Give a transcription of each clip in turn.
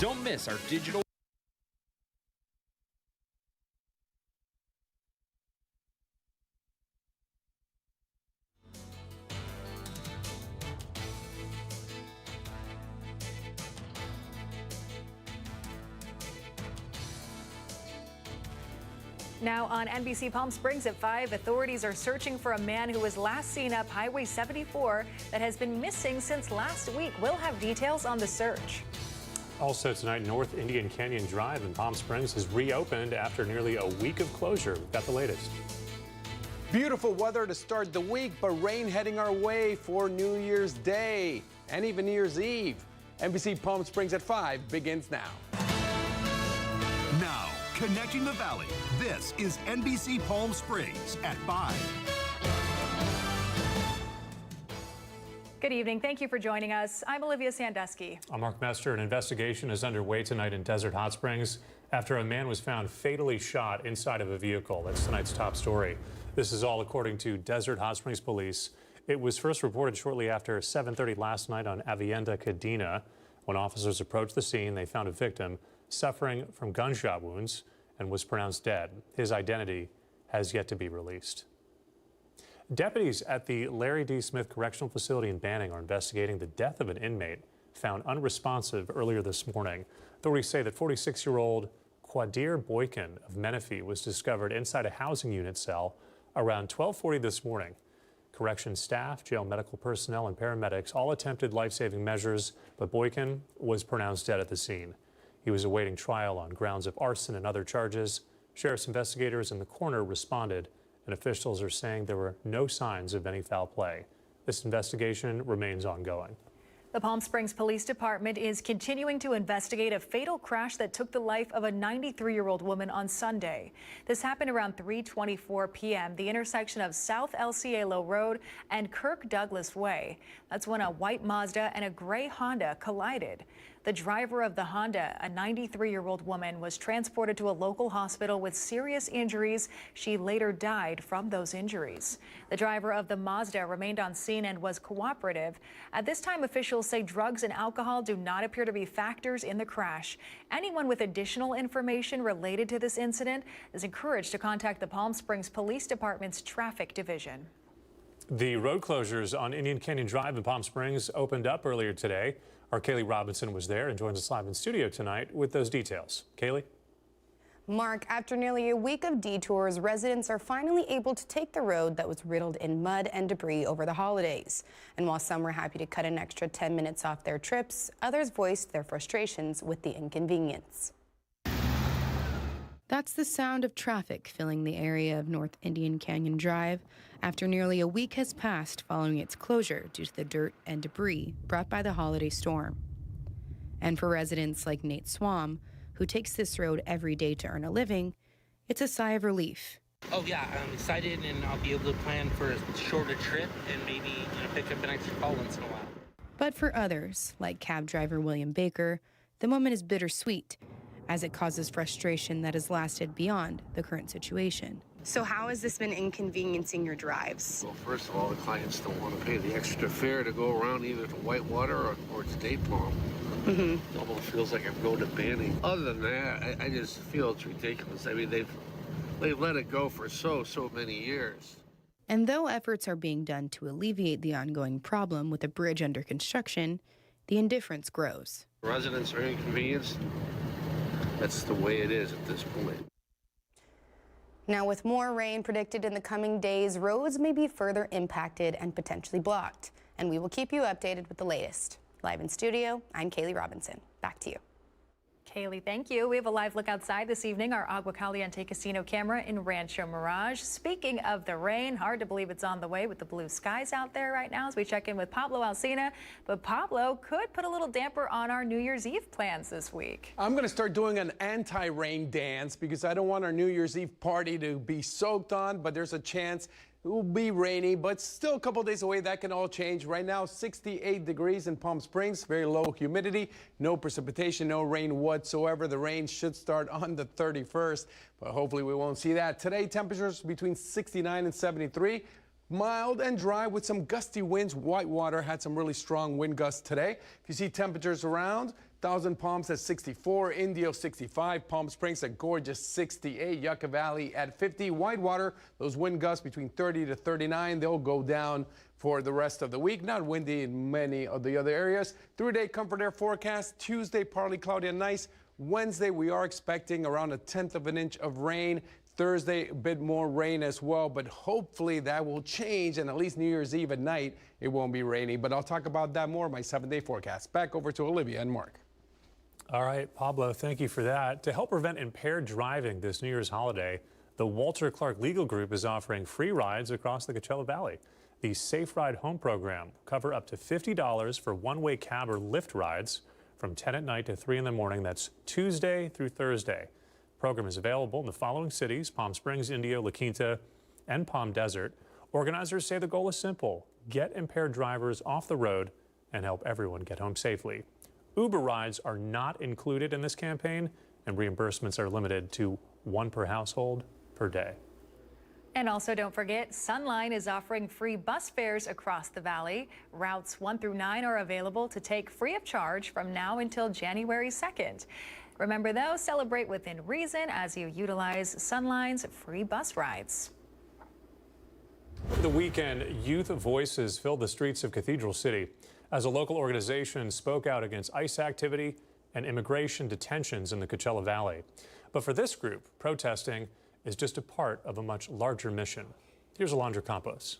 Don't miss our digital. Now on NBC Palm Springs at 5, authorities are searching for a man who was last seen up Highway 74 that has been missing since last week. We'll have details on the search. Also tonight, North Indian Canyon Drive in Palm Springs has reopened after nearly a week of closure. We've got the latest. Beautiful weather to start the week, but rain heading our way for New Year's Day and even New Year's Eve. NBC Palm Springs at 5 begins now. Now, connecting the valley, this is NBC Palm Springs at 5. Good evening. Thank you for joining us. I'm Olivia Sandusky. I'm Mark Mester. An investigation is underway tonight in Desert Hot Springs after a man was found fatally shot inside of a vehicle. That's tonight's top story. This is all according to Desert Hot Springs police. It was first reported shortly after 7:30 last night on Avienda Cadena. When officers approached the scene, they found a victim suffering from gunshot wounds and was pronounced dead. His identity has yet to be released. Deputies at the Larry D. Smith Correctional Facility in Banning are investigating the death of an inmate found unresponsive earlier this morning. Authorities say that 46-year-old Quadir Boykin of Menifee was discovered inside a housing unit cell around 12:40 this morning. Correction staff, jail medical personnel, and paramedics all attempted life-saving measures, but Boykin was pronounced dead at the scene. He was awaiting trial on grounds of arson and other charges. Sheriff's investigators in the coroner responded, and officials are saying there were no signs of any foul play. This investigation remains ongoing. The Palm Springs Police Department is continuing to investigate a fatal crash that took the life of a 93-year-old woman on Sunday. This happened around 3:24 p.m., the intersection of South El Cielo Road and Kirk Douglas Way. That's when a white Mazda and a gray Honda collided. The driver of the Honda, a 93-year-old woman, was transported to a local hospital with serious injuries. She later died from those injuries. The driver of the Mazda remained on scene and was cooperative. At this time, officials say drugs and alcohol do not appear to be factors in the crash. Anyone with additional information related to this incident is encouraged to contact the Palm Springs Police Department's Traffic Division. The road closures on Indian Canyon Drive in Palm Springs opened up earlier today. Our Kaylee Robinson was there and joins us live in studio tonight with those details. Kaylee? Mark, after nearly a week of detours, residents are finally able to take the road that was riddled in mud and debris over the holidays. And while some were happy to cut an extra 10 minutes off their trips, others voiced their frustrations with the inconvenience. That's the sound of traffic filling the area of North Indian Canyon Drive after nearly a week has passed following its closure due to the dirt and debris brought by the holiday storm. And for residents like Nate Swam, who takes this road every day to earn a living, it's a sigh of relief. Oh yeah, I'm excited, and I'll be able to plan for a shorter trip and maybe pick up an extra call once in a while. But for others, like cab driver William Baker, the moment is bittersweet, as it causes frustration that has lasted beyond the current situation. So how has this been inconveniencing your drives? Well, first of all, the clients don't want to pay the extra fare to go around either to Whitewater or to Date Palm. It almost feels like I'm going to Banning. Other than that, I just feel it's ridiculous. I mean, they've let it go for so many years. And though efforts are being done to alleviate the ongoing problem with the bridge under construction, the indifference grows. Residents are inconvenienced. That's the way it is at this point. Now, with more rain predicted in the coming days, roads may be further impacted and potentially blocked. And we will keep you updated with the latest. Live in studio, I'm Kaylee Robinson. Back to you. Kaylee, thank you. We have a live look outside this evening, our Agua Caliente Casino camera in Rancho Mirage. Speaking of the rain, hard to believe it's on the way with the blue skies out there right now as we check in with Pablo Alsina. But Pablo could put a little damper on our New Year's Eve plans this week. I'm going to start doing an anti-rain dance because I don't want our New Year's Eve party to be soaked on, but there's a chance it will be rainy, but still a couple days away. That can all change. Right now, 68 degrees in Palm Springs, very low humidity, no precipitation, no rain whatsoever. The rain should start on the 31st, but hopefully we won't see that. Today, temperatures between 69 and 73. Mild and dry with some gusty winds. Whitewater had some really strong wind gusts today. If you see temperatures around, Thousand Palms at 64, Indio 65, Palm Springs a gorgeous 68, Yucca Valley at 50, Whitewater, those wind gusts between 30 to 39, they'll go down for the rest of the week. Not windy in many of the other areas. 3-day comfort air forecast, Tuesday partly cloudy and nice. Wednesday we are expecting around 1/10 of an inch of rain. Thursday, a bit more rain as well, but hopefully that will change, and at least New Year's Eve at night, it won't be rainy. But I'll talk about that more in my 7-day forecast. Back over to Olivia and Mark. All right, Pablo, thank you for that. To help prevent impaired driving this New Year's holiday, the Walter Clark Legal Group is offering free rides across the Coachella Valley. The Safe Ride Home program will cover up to $50 for one-way cab or Lyft rides from 10 at night to 3 in the morning. That's Tuesday through Thursday. The program is available in the following cities: Palm Springs, Indio, La Quinta, and Palm Desert. Organizers say the goal is simple: get impaired drivers off the road and help everyone get home safely. Uber rides are not included in this campaign, and reimbursements are limited to 1 per household per day. And also don't forget, Sunline is offering free bus fares across the valley. Routes 1 through 9 are available to take free of charge from now until January 2nd. Remember though, celebrate within reason as you utilize Sunline's free bus rides. Over the weekend, youth voices filled the streets of Cathedral City as a local organization spoke out against ICE activity and immigration detentions in the Coachella Valley. But for this group, protesting is just a part of a much larger mission. Here's Alondra Campos.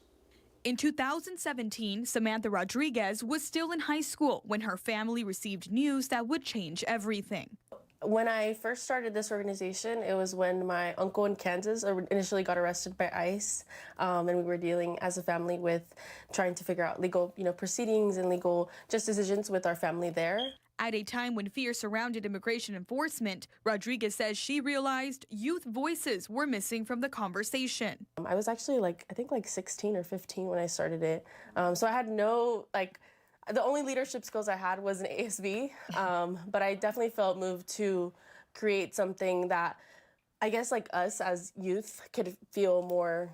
In 2017, Samantha Rodriguez was still in high school when her family received news that would change everything. When I first started this organization, it was when my uncle in Kansas initially got arrested by ICE, and we were dealing as a family with trying to figure out legal, proceedings and legal just decisions with our family there. At a time when fear surrounded immigration enforcement, Rodriguez says she realized youth voices were missing from the conversation. I was actually I think 16 or 15 when I started it. So I had no, the only leadership skills I had was an ASV, but I definitely felt moved to create something that I guess us as youth could feel more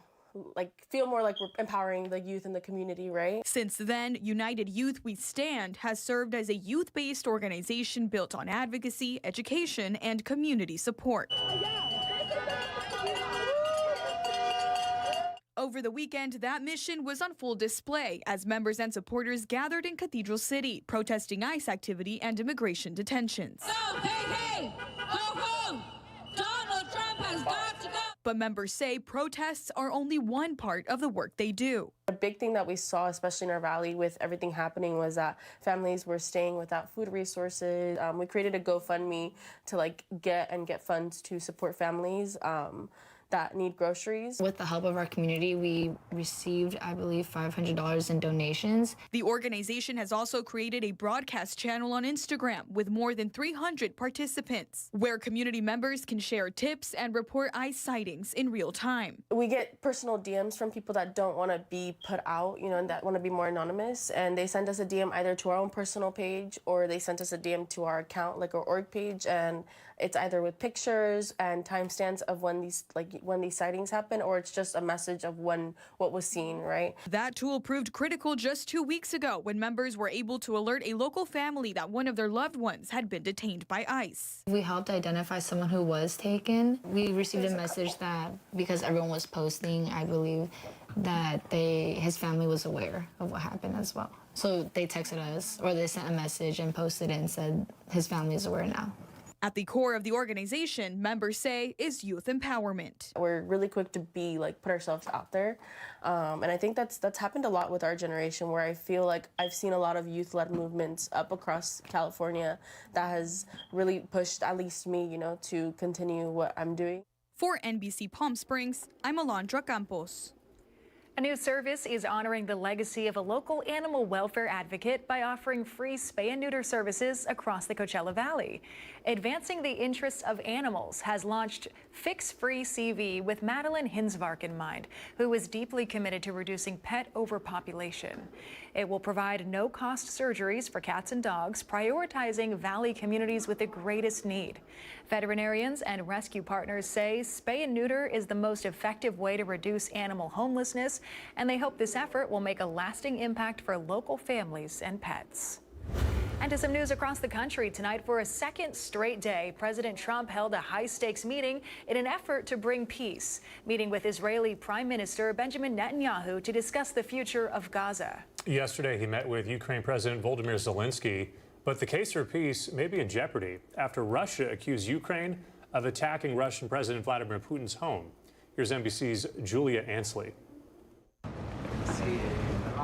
like we're empowering the youth in the community, right? Since then, United Youth We Stand has served as a youth-based organization built on advocacy, education, and community support. Over the weekend, that mission was on full display as members and supporters gathered in Cathedral City, protesting ICE activity and immigration detentions. Go, hey, hey, go home! Donald Trump has got to go! But members say protests are only one part of the work they do. A big thing that we saw, especially in our valley with everything happening, was that families were staying without food resources. We created a GoFundMe to get funds to support families that need groceries. With the help of our community, we received, I believe, $500 in donations. The organization has also created a broadcast channel on Instagram with more than 300 participants, where community members can share tips and report ICE sightings in real time. We get personal DMs from people that don't want to be put out, and that want to be more anonymous, and they send us a DM either to our own personal page or they sent us a DM to our account, our org page, and it's either with pictures and timestamps of when these sightings happen, or it's just a message of what was seen, right? That tool proved critical just 2 weeks ago when members were able to alert a local family that one of their loved ones had been detained by ICE. We helped identify someone who was taken. We received a message that because everyone was posting, I believe, that his family was aware of what happened as well. So they texted us, or they sent a message and posted it and said his family is aware now. At the core of the organization, members say, is youth empowerment. We're really quick to be put ourselves out there, and I think that's happened a lot with our generation, where I feel like I've seen a lot of youth-led movements up across California that has really pushed at least me, to continue what I'm doing. For NBC Palm Springs, I'm Alondra Campos. A new service is honoring the legacy of a local animal welfare advocate by offering free spay and neuter services across the Coachella Valley. Advancing the interests of animals has launched Fix Free CV with Madeline Hinsvark in mind, who is deeply committed to reducing pet overpopulation. It will provide no-cost surgeries for cats and dogs, prioritizing valley communities with the greatest need. Veterinarians and rescue partners say spay and neuter is the most effective way to reduce animal homelessness, and they hope this effort will make a lasting impact for local families and pets. And to some news across the country tonight. For a second straight day, President Trump held a high-stakes meeting in an effort to bring peace, meeting with Israeli Prime Minister Benjamin Netanyahu to discuss the future of Gaza. Yesterday, he met with Ukraine President Volodymyr Zelensky, but the case for peace may be in jeopardy after Russia accused Ukraine of attacking Russian President Vladimir Putin's home. Here's NBC's Julia Ansley.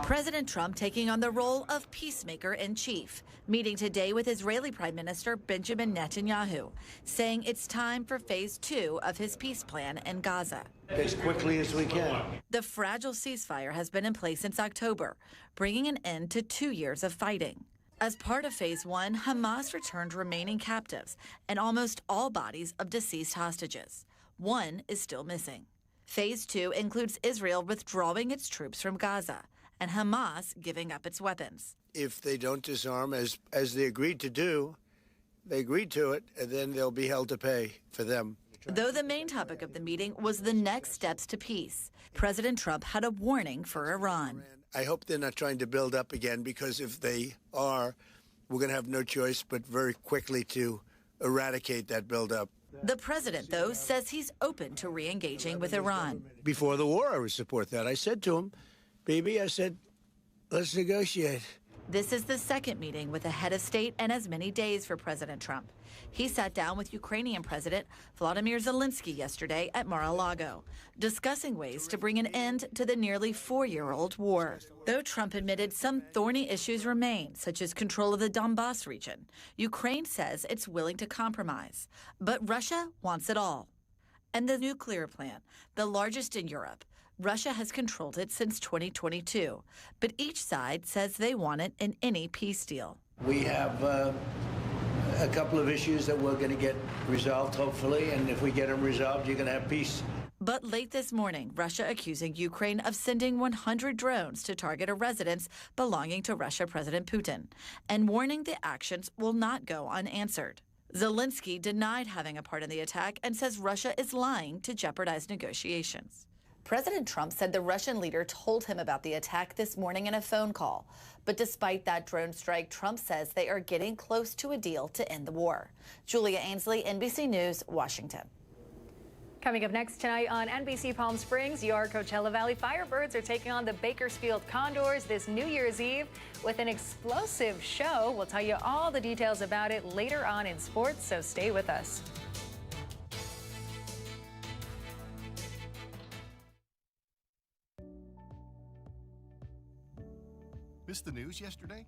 President Trump taking on the role of peacemaker-in-chief, meeting today with Israeli Prime Minister Benjamin Netanyahu, saying it's time for phase 2 of his peace plan in Gaza. As quickly as we can. The fragile ceasefire has been in place since October, bringing an end to 2 years of fighting. As part of phase 1, Hamas returned remaining captives and almost all bodies of deceased hostages. One is still missing. Phase 2 includes Israel withdrawing its troops from Gaza and Hamas giving up its weapons. If they don't disarm, as they agreed to do, they agreed to it, and then they'll be held to pay for them. Though the main topic of the meeting was the next steps to peace, President Trump had a warning for Iran. I hope they're not trying to build up again, because if they are, we're going to have no choice but very quickly to eradicate that buildup. The president, though, says he's open to re-engaging with Iran. Before the war, I would support that. I said to him, Bibi, I said, let's negotiate. This is the second meeting with a head of state and as many days for President Trump. He sat down with Ukrainian President Volodymyr Zelensky yesterday at Mar-a-Lago, discussing ways to bring an end to the nearly 4-year-old war. Though Trump admitted some thorny issues remain, such as control of the Donbas region, Ukraine says it's willing to compromise. But Russia wants it all. And the nuclear plan, the largest in Europe, Russia has controlled it since 2022, but each side says they want it in any peace deal. We have a couple of issues that we're going to get resolved, hopefully, and if we get them resolved, you're going to have peace. But late this morning, Russia accusing Ukraine of sending 100 drones to target a residence belonging to Russia President Putin, and warning the actions will not go unanswered. Zelensky denied having a part in the attack and says Russia is lying to jeopardize negotiations. President Trump said the Russian leader told him about the attack this morning in a phone call. But despite that drone strike, Trump says they are getting close to a deal to end the war. Julia Ansley, NBC News, Washington. Coming up next tonight on NBC Palm Springs, your Coachella Valley Firebirds are taking on the Bakersfield Condors this New Year's Eve with an explosive show. We'll tell you all the details about it later on in sports, so stay with us. Missed the news yesterday?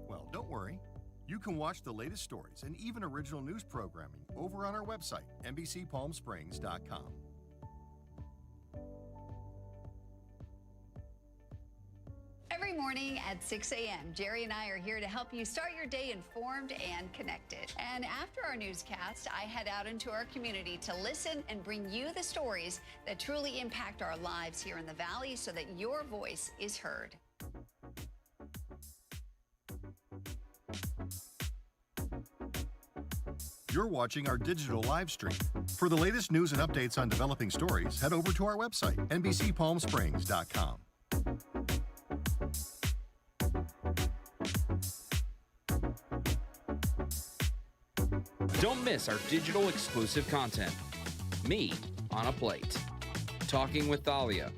Well, don't worry. You can watch the latest stories and even original news programming over on our website, NBCPalmSprings.com. Every morning at 6 a.m., Jerry and I are here to help you start your day informed and connected. And after our newscast, I head out into our community to listen and bring you the stories that truly impact our lives here in the Valley so that your voice is heard. You're watching our digital live stream. For the latest news and updates on developing stories, head over to our website, NBCPalmSprings.com. Don't miss our digital exclusive content. Me on a Plate, Talking with Thalia,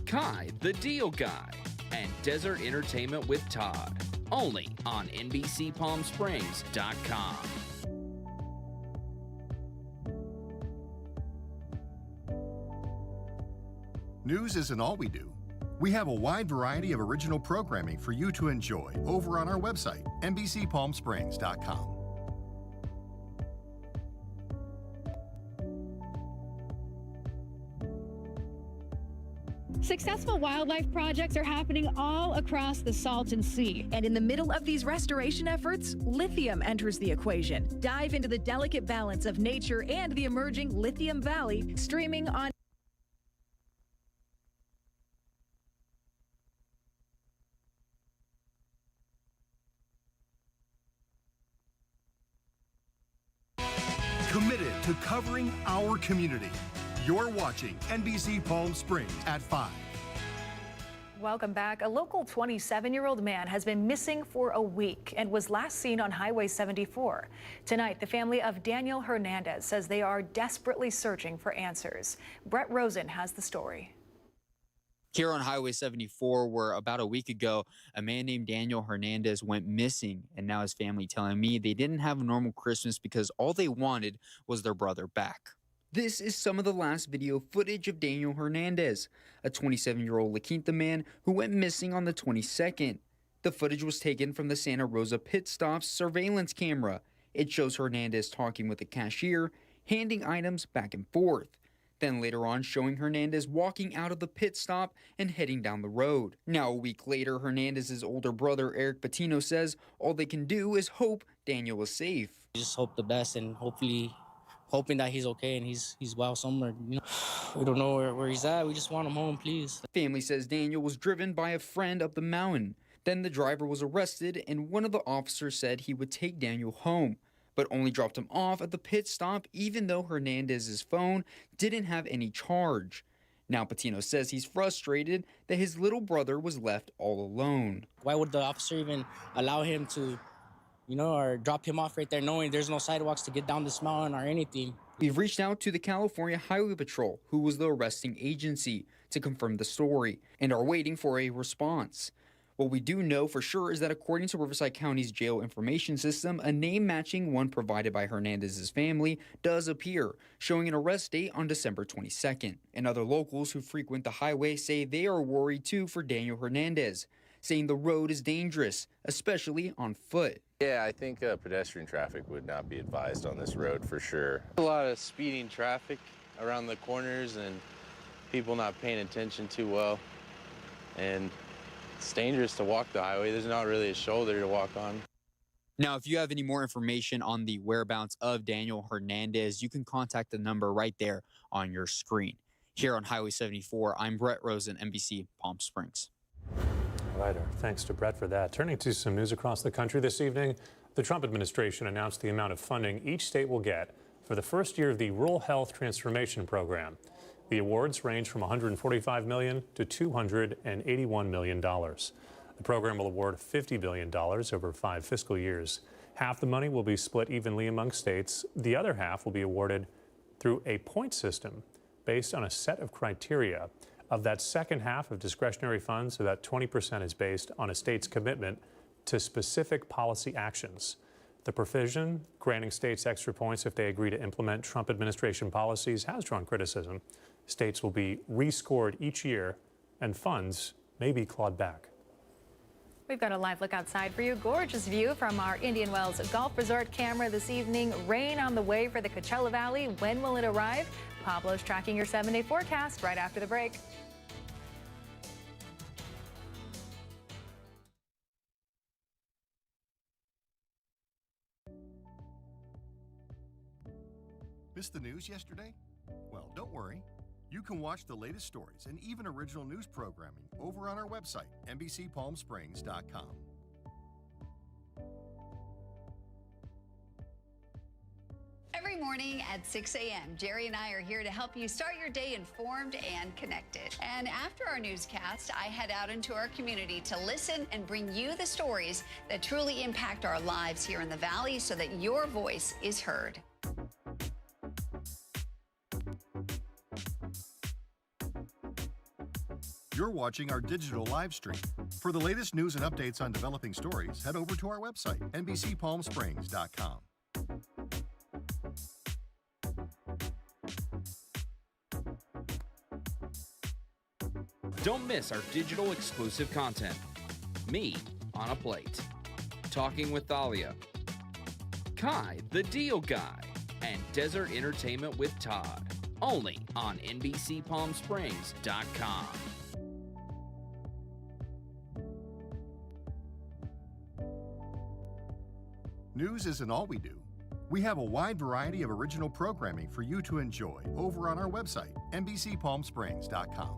Kai the Deal Guy, and Desert Entertainment with Todd. Only on NBCPalmSprings.com. News isn't all we do. We have a wide variety of original programming for you to enjoy over on our website, NBCPalmSprings.com. Successful wildlife projects are happening all across the Salton Sea. And in the middle of these restoration efforts, lithium enters the equation. Dive into the delicate balance of nature and the emerging Lithium Valley, streaming on Committed to covering our community. You're watching NBC Palm Springs at 5. Welcome back. A local 27-year-old man has been missing for a week and was last seen on Highway 74. Tonight, the family of Daniel Hernandez says they are desperately searching for answers. Brett Rosen has the story. Here on Highway 74, where about a week ago, a man named Daniel Hernandez went missing, and now his family telling me they didn't have a normal Christmas because all they wanted was their brother back. This is some of the last video footage of Daniel Hernandez, a 27-year-old La Quinta man who went missing on the 22nd. The footage was taken from the Santa Rosa pit stop's surveillance camera. It shows Hernandez talking with a cashier, handing items back and forth. Then later on showing Hernandez walking out of the pit stop and heading down the road. Now a week later, Hernandez's older brother Eric Patino says all they can do is hope Daniel is safe. Just hope the best and hoping that he's okay and he's well somewhere. You know, we don't know where he's at. We just want him home, please. Family says Daniel was driven by a friend up the mountain. Then the driver was arrested and one of the officers said he would take Daniel home, but only dropped him off at the pit stop even though Hernandez's phone didn't have any charge. Now Patino says he's frustrated that his little brother was left all alone. Why would the officer even allow him to, or drop him off right there knowing there's no sidewalks to get down this mountain or anything? We've reached out to the California Highway Patrol, who was the arresting agency, to confirm the story and are waiting for a response. What we do know for sure is that according to Riverside County's jail information system, a name matching one provided by Hernandez's family does appear, showing an arrest date on December 22nd. And other locals who frequent the highway say they are worried too for Daniel Hernandez, saying the road is dangerous, especially on foot. Yeah, I think pedestrian traffic would not be advised on this road for sure. A lot of speeding traffic around the corners and people not paying attention too well. And it's dangerous to walk the highway. There's not really a shoulder to walk on. Now, if you have any more information on the whereabouts of Daniel Hernandez, you can contact the number right there on your screen. Here on Highway 74, I'm Brett Rosen, NBC Palm Springs. All right, thanks to Brett for that. Turning to some news across the country this evening, the Trump administration announced the amount of funding each state will get for the first year of the Rural Health Transformation Program. The awards range from $145 million to $281 million. The program will award $50 billion over 5 fiscal years. Half the money will be split evenly among states. The other half will be awarded through a point system based on a set of criteria. Of that second half of discretionary funds, about 20% is based on a state's commitment to specific policy actions. The provision granting states extra points if they agree to implement Trump administration policies has drawn criticism. States will be rescored each year, and funds may be clawed back. We've got a live look outside for you. Gorgeous view from our Indian Wells Golf Resort camera this evening. Rain on the way for the Coachella Valley. When will it arrive? Pablo's tracking your 7-day forecast right after the break. Missed the news yesterday? Well, don't worry. You can watch the latest stories and even original news programming over on our website, NBCPalmSprings.com. Every morning at 6 a.m., Jerry and I are here to help you start your day informed and connected. And after our newscast, I head out into our community to listen and bring you the stories that truly impact our lives here in the Valley so that your voice is heard. You're watching our digital live stream. For the latest news and updates on developing stories, head over to our website, NBCPalmSprings.com. Don't miss our digital exclusive content. Me on a Plate, Talking with Thalia, Kai the Deal Guy, and Desert Entertainment with Todd. Only on NBCPalmSprings.com. News isn't all we do. We have a wide variety of original programming for you to enjoy over on our website, NBCPalmSprings.com.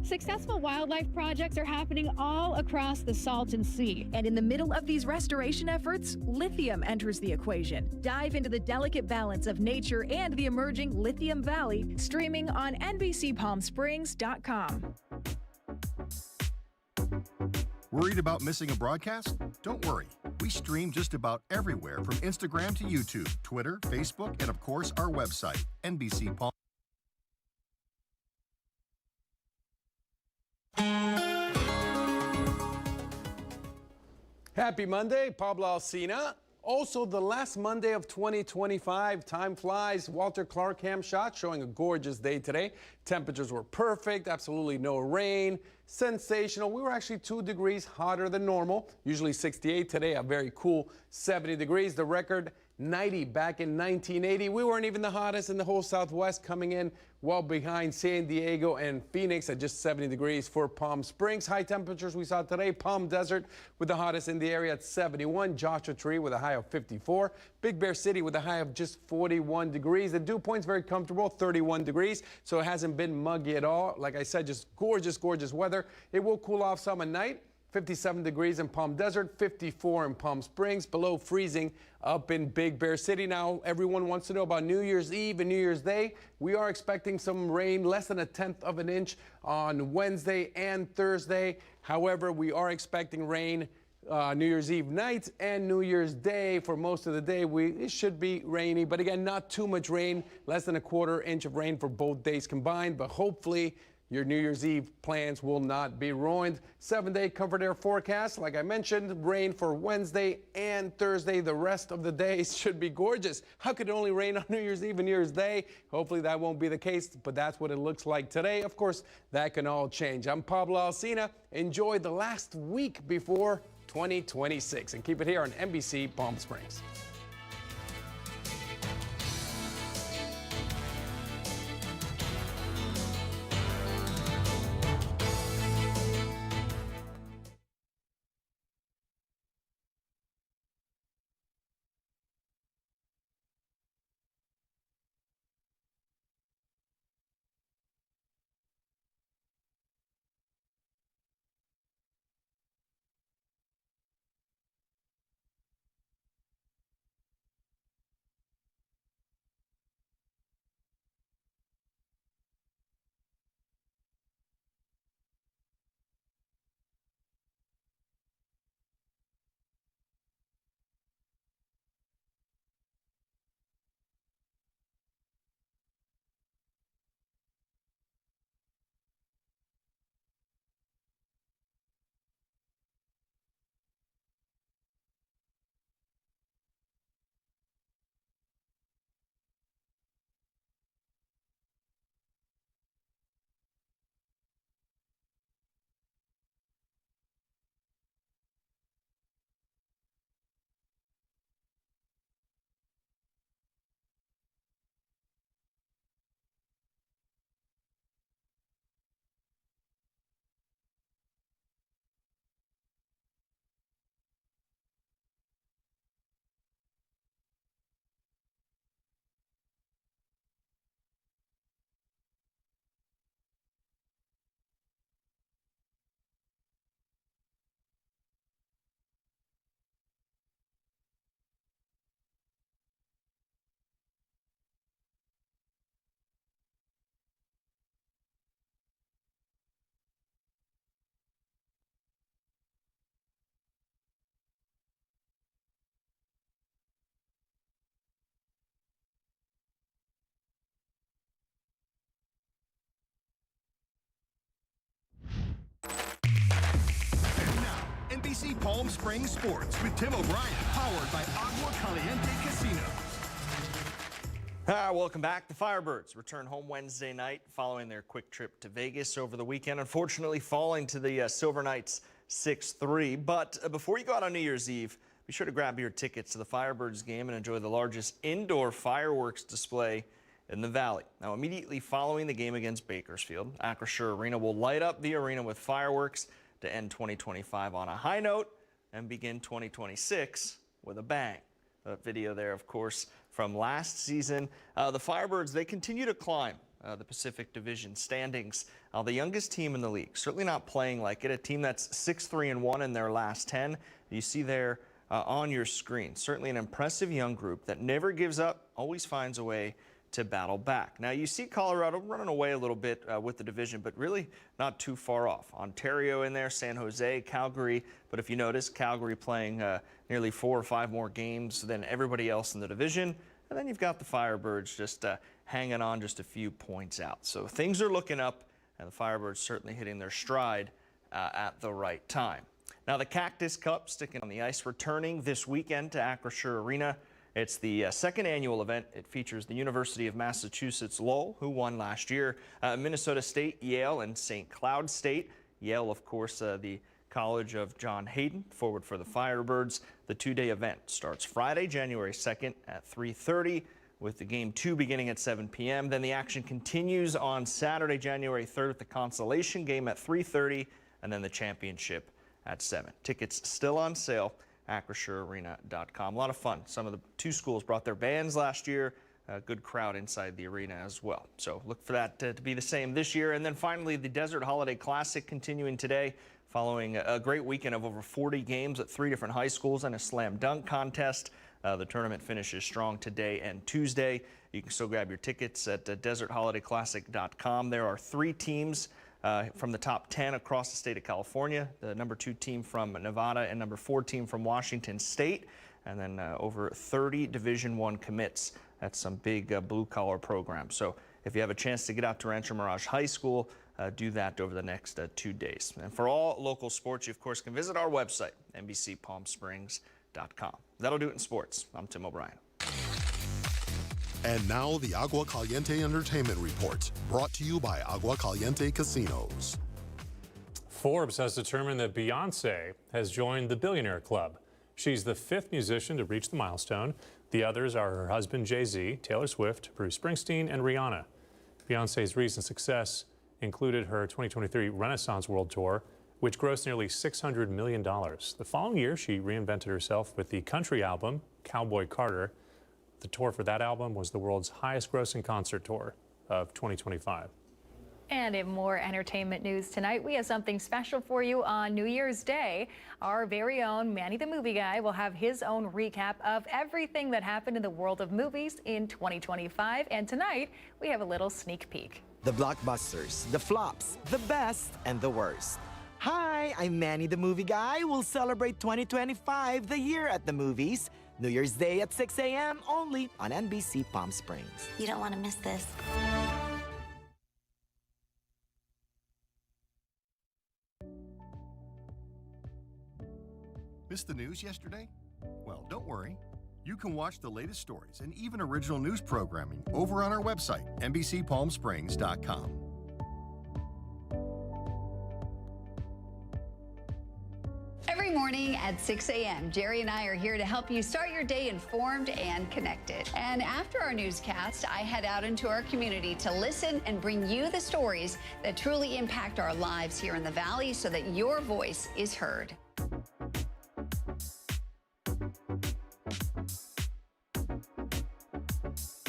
Successful wildlife projects are happening all across the Salton Sea. And in the middle of these restoration efforts, lithium enters the equation. Dive into the delicate balance of nature and the emerging Lithium Valley, streaming on NBCPalmSprings.com. Worried about missing a broadcast? Don't worry. We stream just about everywhere from Instagram to YouTube, Twitter, Facebook, and of course our website, NBC Palm. Happy Monday, Pablo Alsina. Also, the last Monday of 2025. Time flies. Walter Clarkham shot showing a gorgeous day today. Temperatures were perfect, absolutely no rain. Sensational. We were actually 2 degrees hotter than normal, usually 68. Today, a very cool 70 degrees. The record 90 back in 1980. We weren't even the hottest in the whole Southwest, coming in well behind San Diego and Phoenix at just 70 degrees for Palm Springs. High temperatures we saw today. Palm Desert with the hottest in the area at 71. Joshua Tree with a high of 54. Big Bear City with a high of just 41 degrees. The dew point's very comfortable, 31 degrees, so it hasn't been muggy at all. Like I said, just gorgeous, gorgeous weather. It will cool off some at night. 57 degrees in Palm Desert, 54 in Palm Springs, below freezing up in Big Bear City. Now, everyone wants to know about New Year's Eve and New Year's Day. We are expecting some rain, less than 1/10 of an inch on Wednesday and Thursday. However, we are expecting rain New Year's Eve night and New Year's Day. For most of the day, it should be rainy, but again, not too much rain, less than 1/4 inch of rain for both days combined, but hopefully your New Year's Eve plans will not be ruined. 7-day Comfort Air forecast. Like I mentioned, rain for Wednesday and Thursday. The rest of the days should be gorgeous. How could it only rain on New Year's Eve and New Year's Day? Hopefully that won't be the case, but that's what it looks like today. Of course, that can all change. I'm Pablo Alsina. Enjoy the last week before 2026 and keep it here on NBC Palm Springs. NBC Palm Springs Sports with Tim O'Brien, powered by Agua Caliente Casino. Welcome back. The Firebirds return home Wednesday night following their quick trip to Vegas over the weekend, unfortunately falling to the Silver Knights 6-3. But before you go out on New Year's Eve, be sure to grab your tickets to the Firebirds game and enjoy the largest indoor fireworks display in the Valley. Now, immediately following the game against Bakersfield, Acrisure Arena will light up the arena with fireworks to end 2025 on a high note and begin 2026 with a bang. That video there, of course, from last season. The Firebirds, they continue to climb the Pacific Division standings. The youngest team in the league, certainly not playing like it, a team that's 6-3-1 in their last 10. You see there on your screen, certainly an impressive young group that never gives up, always finds a way to battle back. Now you see Colorado running away a little bit with the division, but really not too far off. Ontario in there, San Jose, Calgary, but if you notice, Calgary playing nearly 4 or 5 more games than everybody else in the division. And then you've got the Firebirds just hanging on just a few points out. So things are looking up, and the Firebirds certainly hitting their stride at the right time. Now the Cactus Cup sticking on the ice, returning this weekend to Acrisure Arena. It's the second annual event. It features the University of Massachusetts Lowell, who won last year, Minnesota State, Yale, and St. Cloud State. Yale, of course, the College of John Hayden, forward for the Firebirds. The 2-day event starts Friday, January 2nd at 3:30, with the game 2 beginning at 7 p.m. Then the action continues on Saturday, January 3rd, with the consolation game at 3:30, and then the championship at 7. Tickets still on sale. AcrissureArena.com. A lot of fun. Some of the 2 schools brought their bands last year. A good crowd inside the arena as well. So look for that to be the same this year. And then finally, the Desert Holiday Classic continuing today, following a great weekend of over 40 games at 3 different high schools and a slam dunk contest. The tournament finishes strong today and Tuesday. You can still grab your tickets at DesertHolidayClassic.com. There are 3 teams from the top 10 across the state of California, the number 2 team from Nevada and number 4 team from Washington State, and then over 30 Division I commits. That's some big blue-collar programs. So if you have a chance to get out to Rancho Mirage High School, do that over the next 2 days. And for all local sports, you, of course, can visit our website, NBCPalmSprings.com. That'll do it in sports. I'm Tim O'Brien. And now the Agua Caliente Entertainment Report, brought to you by Agua Caliente Casinos. Forbes has determined that Beyonce has joined the Billionaire Club. She's the 5th musician to reach the milestone. The others are her husband Jay-Z, Taylor Swift, Bruce Springsteen, and Rihanna. Beyonce's recent success included her 2023 Renaissance World Tour, which grossed nearly $600 million. The following year, she reinvented herself with the country album, Cowboy Carter. The tour for that album was the world's highest grossing concert tour of 2025. And in more entertainment news tonight, we have something special for you on New Year's Day. Our very own Manny the Movie Guy will have his own recap of everything that happened in the world of movies in 2025. And tonight, we have a little sneak peek. The blockbusters, the flops, the best, and the worst. Hi, I'm Manny the Movie Guy. We'll celebrate 2025, the year at the movies. New Year's Day at 6 a.m. only on NBC Palm Springs. You don't want to miss this. Missed the news yesterday? Well, don't worry. You can watch the latest stories and even original news programming over on our website, NBCPalmSprings.com. Every morning at 6 a.m., Jerry and I are here to help you start your day informed and connected. And after our newscast, I head out into our community to listen and bring you the stories that truly impact our lives here in the Valley so that your voice is heard.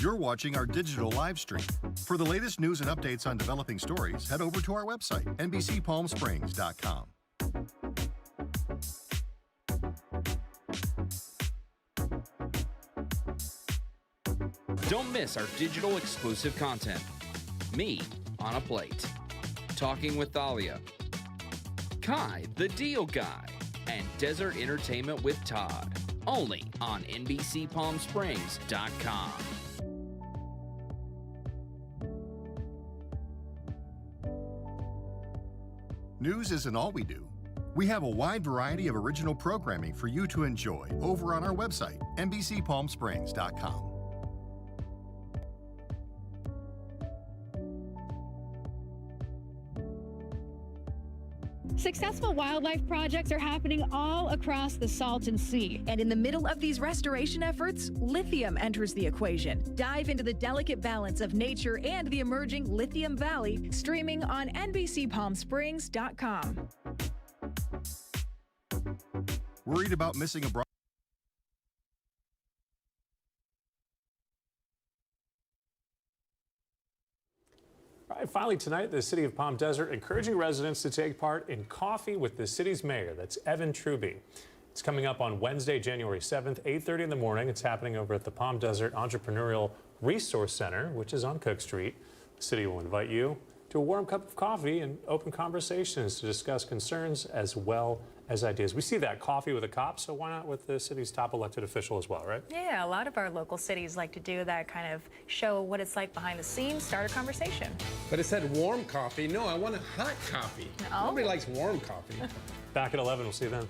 You're watching our digital live stream. For the latest news and updates on developing stories, head over to our website, NBCPalmSprings.com. Don't miss our digital exclusive content. Me on a Plate, Talking with Thalia, Kai the Deal Guy, and Desert Entertainment with Todd. Only on NBCPalmSprings.com. News isn't all we do. We have a wide variety of original programming for you to enjoy over on our website, NBCPalmSprings.com. Successful wildlife projects are happening all across the Salton Sea. And in the middle of these restoration efforts, lithium enters the equation. Dive into the delicate balance of nature and the emerging Lithium Valley, streaming on NBCPalmSprings.com. Worried about missing a finally tonight, the city of Palm Desert encouraging residents to take part in Coffee with the city's mayor. That's Evan Truby. It's coming up on Wednesday, January 7th, 8:30 in the morning. It's happening over at the Palm Desert Entrepreneurial Resource Center, which is on Cook Street. The city will invite you to a warm cup of coffee and open conversations to discuss concerns as well as ideas. We see that coffee with a cop, so why not with the city's top elected official as well, right? Yeah, a lot of our local cities like to do that, kind of show what it's like behind the scenes, start a conversation. But it said warm coffee. No, I want a hot coffee. Oh. Nobody likes warm coffee. Back at 11, we'll see you then.